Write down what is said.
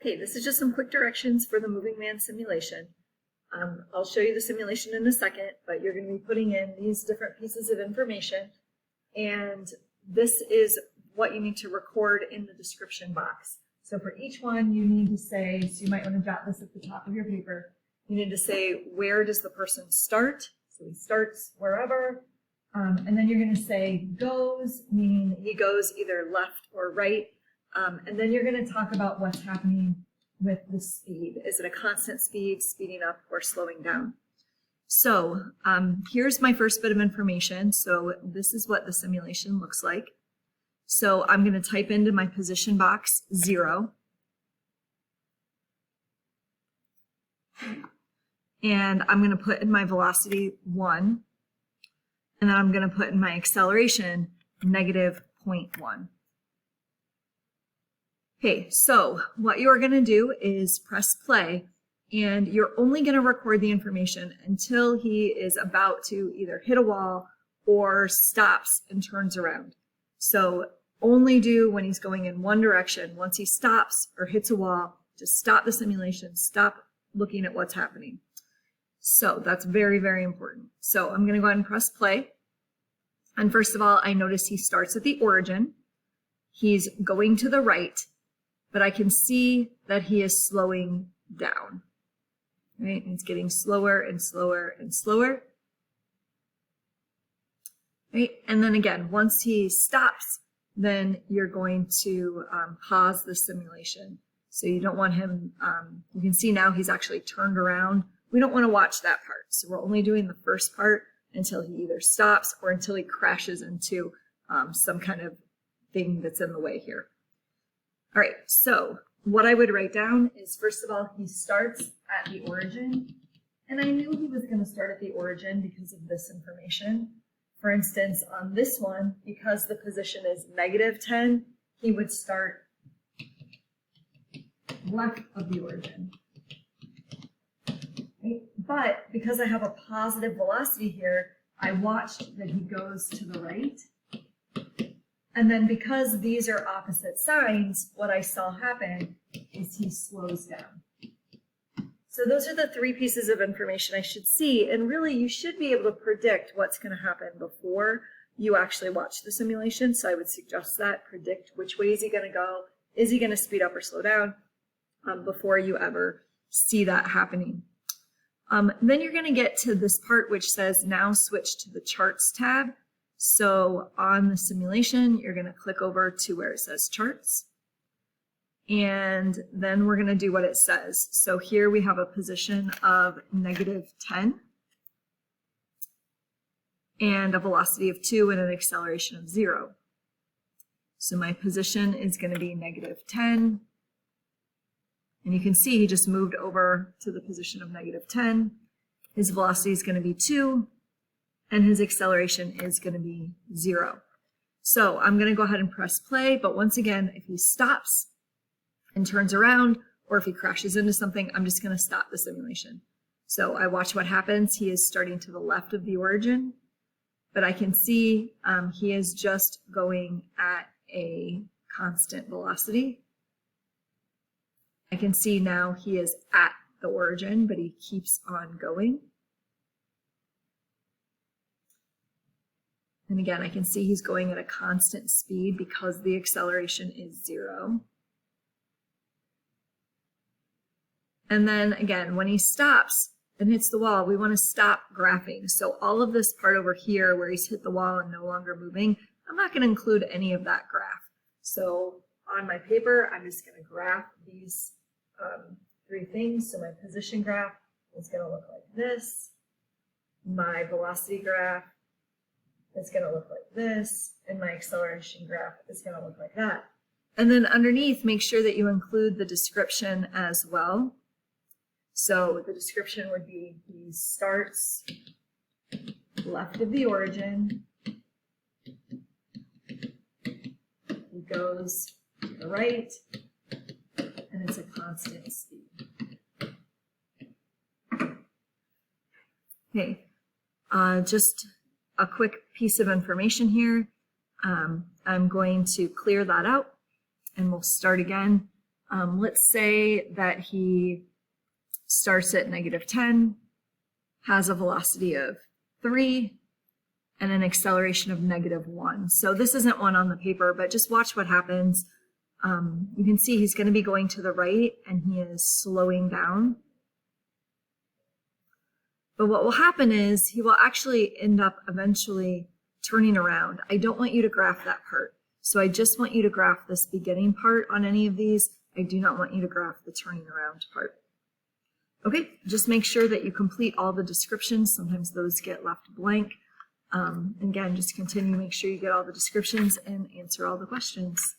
Okay, this is just some quick directions for the Moving Man simulation. I'll show you the simulation in a second, but you're going to be putting in these different pieces of information, and this is what you need to record in the description box. So for each one, you need to say, so you might want to jot this at the top of your paper, you need to say, where does the person start? So he starts wherever, and then you're going to say goes, meaning he goes either left or right, and then you're going to talk about what's happening with the speed. Is it a constant speed, speeding up, or slowing down? So here's my first bit of information. So this is what the simulation looks like. So I'm going to type into my position box 0. And I'm going to put in my velocity 1. And then I'm going to put in my acceleration negative 0.1. Okay, so what you're going to do is press play, and you're only going to record the information until he is about to either hit a wall or stops and turns around. So only do when he's going in one direction. Once he stops or hits a wall, just stop the simulation, stop looking at what's happening. So that's very, very important. So I'm going to go ahead and press play. And first of all, I notice he starts at the origin. He's going to the right, but I can see that he is slowing down. Right? It's getting slower and slower and slower. Right? And then again, once he stops, then you're going to pause the simulation. So you don't want him, you can see now he's actually turned around. We don't want to watch that part. So we're only doing the first part until he either stops or until he crashes into some kind of thing that's in the way here. All right, so what I would write down is, first of all, he starts at the origin. And I knew he was going to start at the origin because of this information. For instance, on this one, because the position is -10, he would start left of the origin. Right? But because I have a positive velocity here, I watched that he goes to the right. And then because these are opposite signs, what I saw happen is he slows down. So those are the 3 pieces of information I should see, and really you should be able to predict what's going to happen before you actually watch the simulation. So I would suggest that, predict which way is he going to go, is he going to speed up or slow down, before you ever see that happening. Then you're going to get to this part which says now switch to the charts tab. So on the simulation, you're going to click over to where it says charts. And then we're going to do what it says. So here we have a position of -10 and a velocity of 2 and an acceleration of 0. So my position is going to be -10. And you can see he just moved over to the position of -10. His velocity is going to be 2. And his acceleration is going to be 0. So I'm going to go ahead and press play, but once again, if he stops and turns around, or if he crashes into something, I'm just going to stop the simulation. So I watch what happens. He is starting to the left of the origin, but I can see he is just going at a constant velocity. I can see now he is at the origin, but he keeps on going. And again, I can see he's going at a constant speed because the acceleration is 0. And then again, when he stops and hits the wall, we want to stop graphing. So all of this part over here where he's hit the wall and no longer moving, I'm not going to include any of that graph. So on my paper, I'm just going to graph these 3 things. So my position graph is going to look like this. My velocity graph is going to look like this, and my acceleration graph is going to look like that. And then underneath, make sure that you include the description as well. So the description would be he starts left of the origin, he goes to the right, and it's a constant speed. Okay, just a quick piece of information here. I'm going to clear that out and we'll start again. Let's say that he starts at -10, has a velocity of 3, and an acceleration of -1. So this isn't one on the paper, but just watch what happens. You can see he's going to be going to the right, and he is slowing down. But what will happen is he will actually end up eventually turning around. I don't want you to graph that part. So I just want you to graph this beginning part on any of these. I do not want you to graph the turning around part. Okay, just make sure that you complete all the descriptions. Sometimes those get left blank. Again, just continue to make sure you get all the descriptions and answer all the questions.